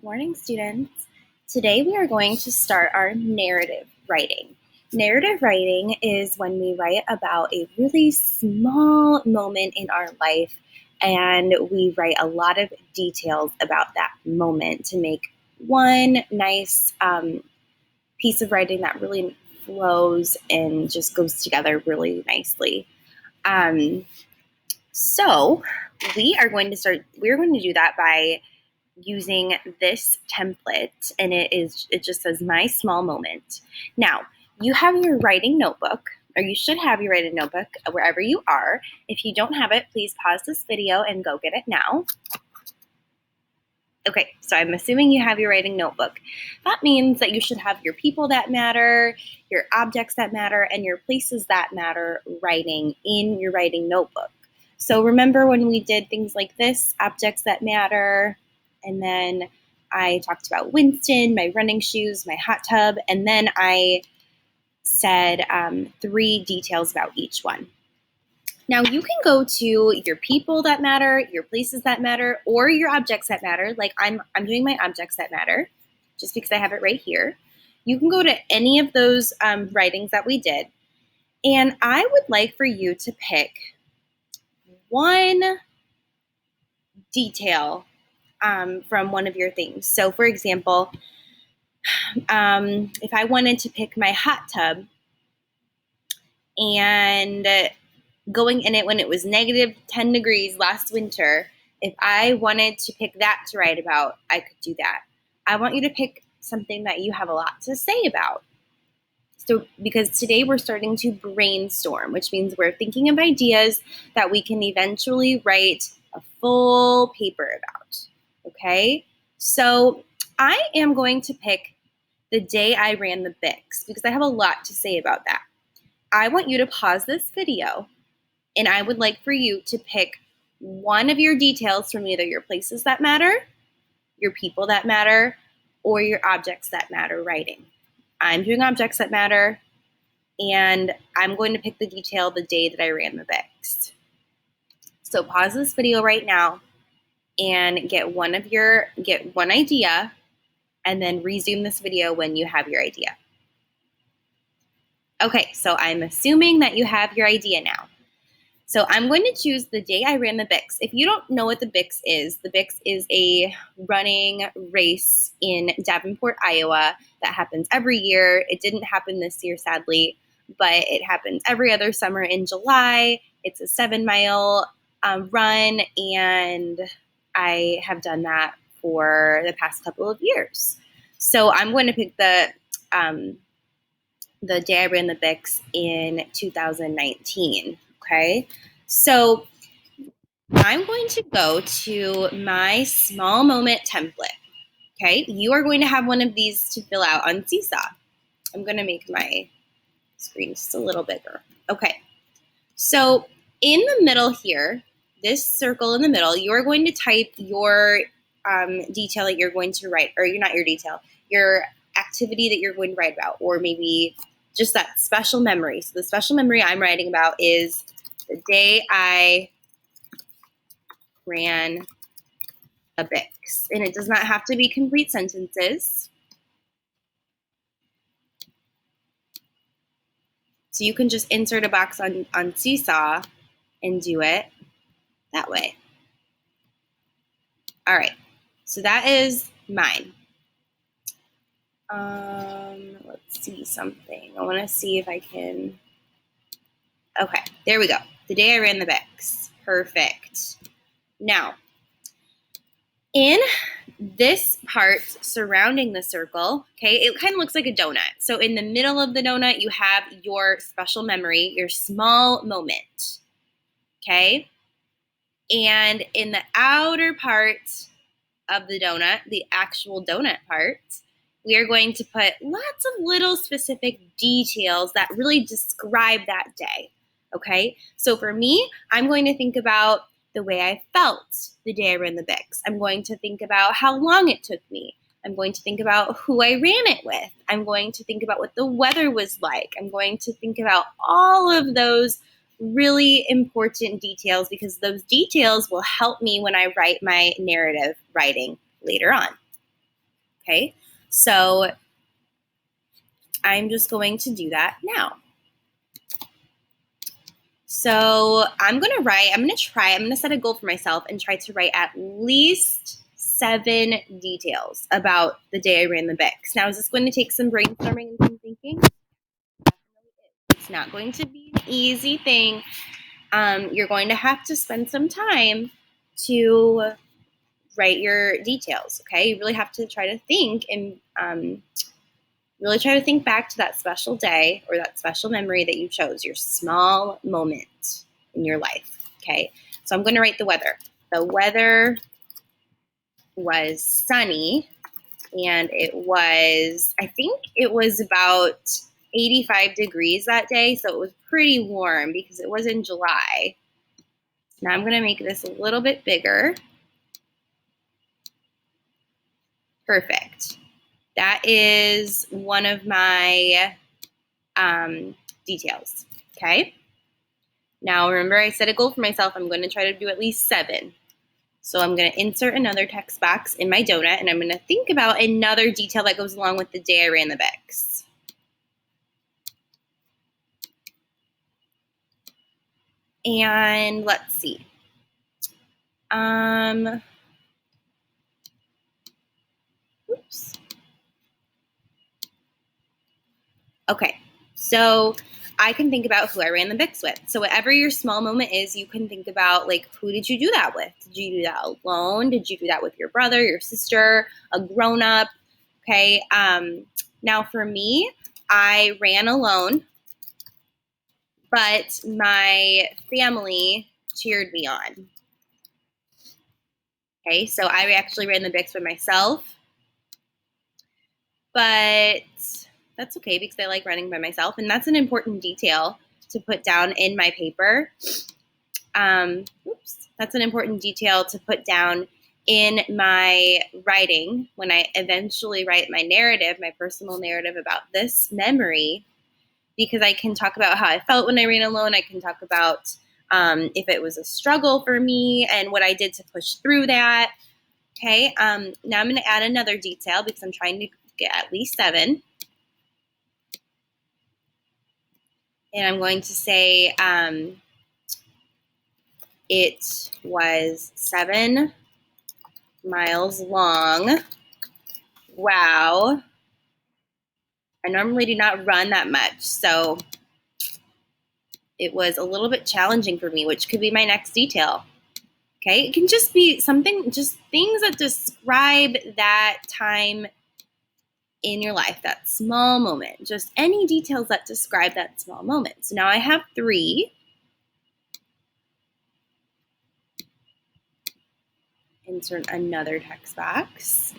Good morning, students. Today we are going to start our narrative writing. Narrative writing is when we write about a really small moment in our life and we write a lot of details about that moment to make one nice piece of writing that really flows and just goes together really nicely. So we are going to do that by using this template, and it just says my small moment. Now, you have your writing notebook, or you should have your writing notebook wherever you are. If you don't have it, please pause this video and go get it now. Okay, so I'm assuming you have your writing notebook. That means that you should have your people that matter, your objects that matter, and your places that matter writing in your writing notebook. So remember when we did things like this, objects that matter, and then I talked about Winston, my running shoes, my hot tub, and then I said 3 details about each one. Now you can go to your people that matter, your places that matter, or your objects that matter. Like I'm doing my objects that matter, just because I have it right here. You can go to any of those writings that we did, and I would like for you to pick one detail from one of your things. So for example, if I wanted to pick my hot tub and going in it when it was negative 10 degrees last winter, if I wanted to pick that to write about, I could do that. I want you to pick something that you have a lot to say about. So, because today we're starting to brainstorm, which means we're thinking of ideas that we can eventually write a full paper about. Okay? So, I am going to pick the day I ran the Bix because I have a lot to say about that. I want you to pause this video and I would like for you to pick one of your details from either your places that matter, your people that matter, or your objects that matter writing. I'm doing objects that matter, and I'm going to pick the detail the day that I ran the Bix. So pause this video right now and get one idea, and then resume this video when you have your idea. Okay, so I'm assuming that you have your idea now. So I'm going to choose the day I ran the Bix. If you don't know what the Bix is a running race in Davenport, Iowa that happens every year. It didn't happen this year, sadly, but it happens every other summer in July. It's a 7-mile run, and I have done that for the past couple of years. So I'm going to pick the day I ran the Bix in 2019. Okay, so I'm going to go to my small moment template. Okay, you are going to have one of these to fill out on Seesaw. I'm going to make my screen just a little bigger. Okay, so in the middle here, this circle in the middle, you are going to type your detail that you're going to write, or not your detail, your activity that you're going to write about, or maybe just that special memory. So the special memory I'm writing about is the day I ran a Bix. And it does not have to be complete sentences. So you can just insert a box on Seesaw and do it that way. All right, so that is mine. Let's see something. I want to see if I can. Okay, there we go. The day I ran the Bix. Perfect. Now, in this part surrounding the circle, okay, it kind of looks like a donut. So in the middle of the donut, you have your special memory, your small moment, okay? And in the outer part of the donut, the actual donut part, we are going to put lots of little specific details that really describe that day, okay? So for me, I'm going to think about the way I felt the day I ran the Bix. I'm going to think about how long it took me. I'm going to think about who I ran it with. I'm going to think about what the weather was like. I'm going to think about all of those really important details because those details will help me when I write my narrative writing later on. Okay, so I'm just going to do that now. So I'm going to set a goal for myself and try to write at least 7 details about the day I ran the Bix. Now, is this going to take some brainstorming and some thinking? It's not going to be an easy thing. You're going to have to spend some time to write your details, okay? You really have to try to think and really try to think back to that special day or that special memory that you chose, your small moment in your life, okay? So I'm going to write the weather. The weather was sunny, and I think it was about 85 degrees that day, so it was pretty warm because it was in July. Now I'm going to make this a little bit bigger. Perfect. That is one of my details, okay? Now, remember I set a goal for myself. I'm going to try to do at least 7. So I'm going to insert another text box in my donut, and I'm going to think about another detail that goes along with the day I ran the Bix. And let's see. Oops. Okay, so I can think about who I ran the Bix with. So whatever your small moment is, you can think about, like, who did you do that with? Did you do that alone? Did you do that with your brother, your sister, a grown-up? Okay, now for me, I ran alone, but my family cheered me on. Okay, so I actually ran the Bix by myself, but that's okay because I like running by myself, and that's an important detail to put down in my paper. That's an important detail to put down in my writing when I eventually write my narrative, my personal narrative about this memory, because I can talk about how I felt when I ran alone. I can talk about if it was a struggle for me and what I did to push through that. Okay, now I'm going to add another detail because I'm trying to get at least 7. And I'm going to say it was 7 miles long. Wow. I normally do not run that much, so it was a little bit challenging for me, which could be my next detail. Okay, it can just be something, just things that describe that time in your life, that small moment, just any details that describe that small moment. So now I have 3. Insert another text box.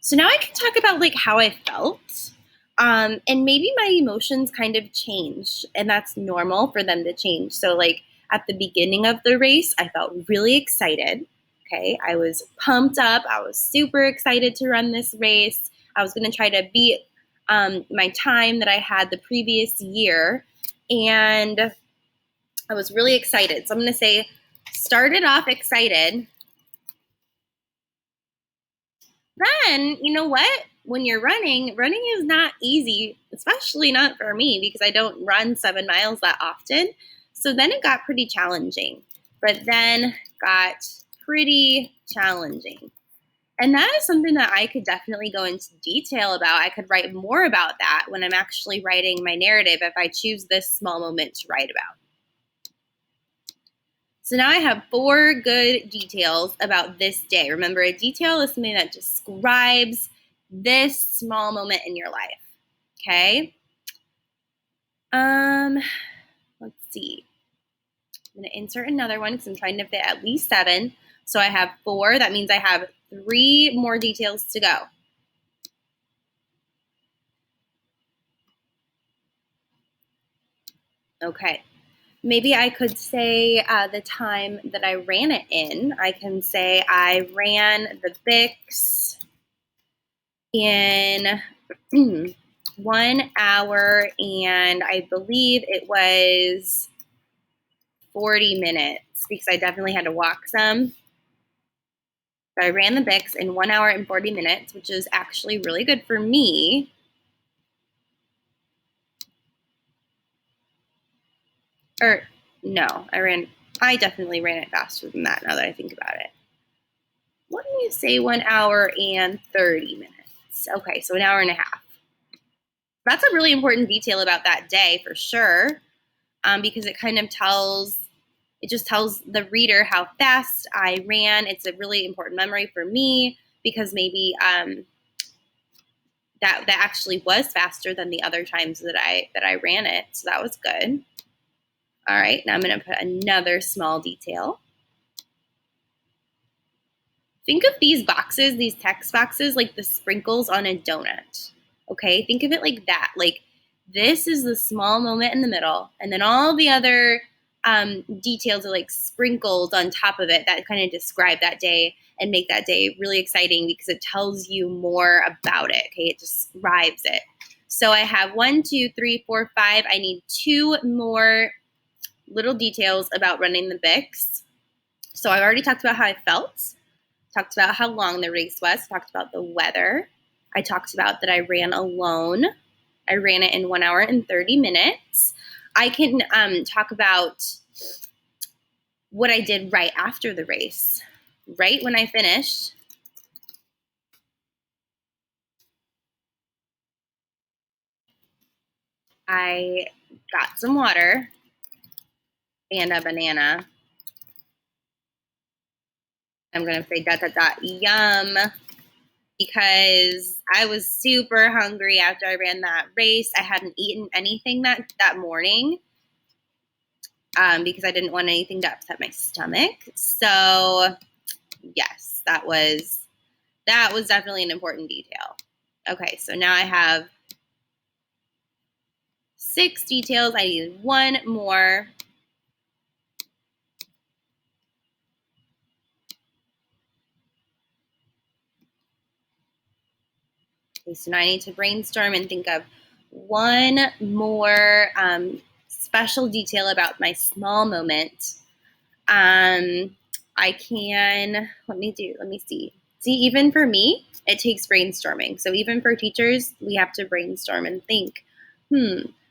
So now I can talk about, like, how I felt. And maybe my emotions kind of changed, and that's normal for them to change. So, like, at the beginning of the race, I felt really excited. Okay, I was pumped up. I was super excited to run this race. I was going to try to beat my time that I had the previous year, and I was really excited. So I'm going to say, started off excited. Then, you know what? When you're running is not easy, especially not for me because I don't run 7 miles that often. So then it got pretty challenging, but then got pretty challenging. And that is something that I could definitely go into detail about. I could write more about that when I'm actually writing my narrative if I choose this small moment to write about. So now I have 4 good details about this day. Remember, a detail is something that describes this small moment in your life. Okay? Let's see. I'm going to insert another one because I'm trying to fit at least 7. So I have 4. That means I have 3 more details to go. Okay. Maybe I could say the time that I ran it in. I can say I ran the Bix in 1 hour, and I believe it was 40 minutes because I definitely had to walk some. So I ran the Bix in 1 hour and 40 minutes, which is actually really good for me. Or no, I definitely ran it faster than that now that I think about it. What do you say 1 hour and 30 minutes? Okay, so 1 hour and a half. That's a really important detail about that day for sure, because it kind of just tells the reader how fast I ran. It's a really important memory for me because maybe that actually was faster than the other times that I ran it. So that was good. All right, now I'm going to put another small detail. Think of these boxes, these text boxes, like the sprinkles on a donut. Okay, think of it like that. Like this is the small moment in the middle, and then all the other details are like sprinkles on top of it that kind of describe that day and make that day really exciting because it tells you more about it. Okay, it describes it. So I have 1, 2, 3, 4, 5. I need 2 more little details about running the Bix. So I already talked about how I felt. Talked about how long the race was, talked about the weather. I talked about that I ran alone. I ran it in 1 hour and 30 minutes. I can talk about what I did right after the race. Right when I finished, I got some water and a banana. I'm going to say ... yum, because I was super hungry after I ran that race. I hadn't eaten anything that morning because I didn't want anything to upset my stomach. So yes, that was definitely an important detail. Okay, so now I have 6 details. I need 1 more. Okay, so now I need to brainstorm and think of 1 more special detail about my small moment. I can, let me see. See, even for me, it takes brainstorming. So even for teachers, we have to brainstorm and think,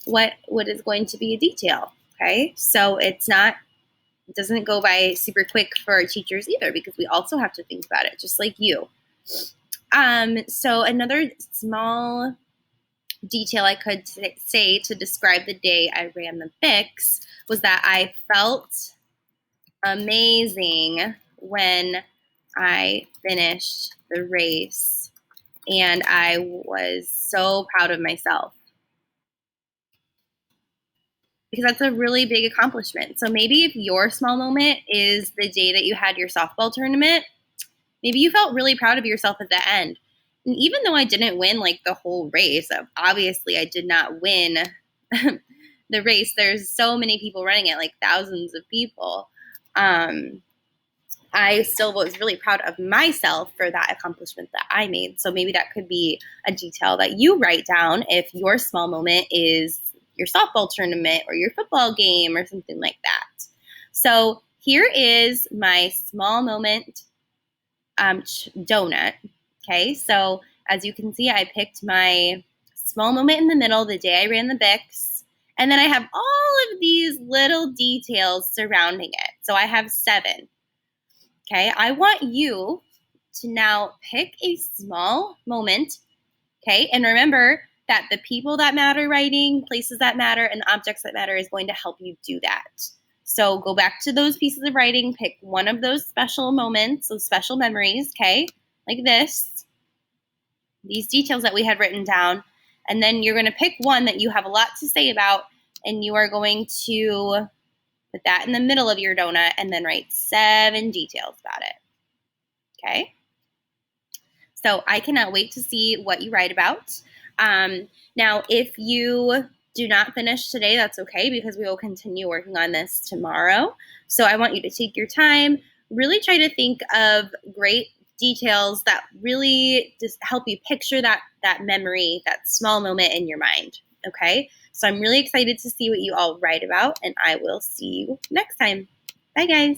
what is going to be a detail? Okay, so it doesn't go by super quick for our teachers either because we also have to think about it, just like you. So another small detail I could say to describe the day I ran the Bix was that I felt amazing when I finished the race, and I was so proud of myself because that's a really big accomplishment. So maybe if your small moment is the day that you had your softball tournament, maybe you felt really proud of yourself at the end. And even though I didn't win like the whole race, obviously I did not win the race. There's so many people running it, like thousands of people. I still was really proud of myself for that accomplishment that I made. So maybe that could be a detail that you write down if your small moment is your softball tournament or your football game or something like that. So here is my small moment donut. Okay, so as you can see, I picked my small moment in the middle the day I ran the Bix. And then I have all of these little details surrounding it. So I have 7. Okay, I want you to now pick a small moment. Okay, and remember that the people that matter writing, places that matter, and objects that matter is going to help you do that. So go back to those pieces of writing, pick one of those special moments, those special memories, okay, like this, these details that we had written down, and then you're going to pick one that you have a lot to say about, and you are going to put that in the middle of your donut and then write 7 details about it. Okay? So I cannot wait to see what you write about. Now, if you do not finish today, that's okay because we will continue working on this tomorrow. So I want you to take your time, really try to think of great details that really just help you picture that memory, that small moment in your mind. Okay? So I'm really excited to see what you all write about, and I will see you next time. Bye, guys.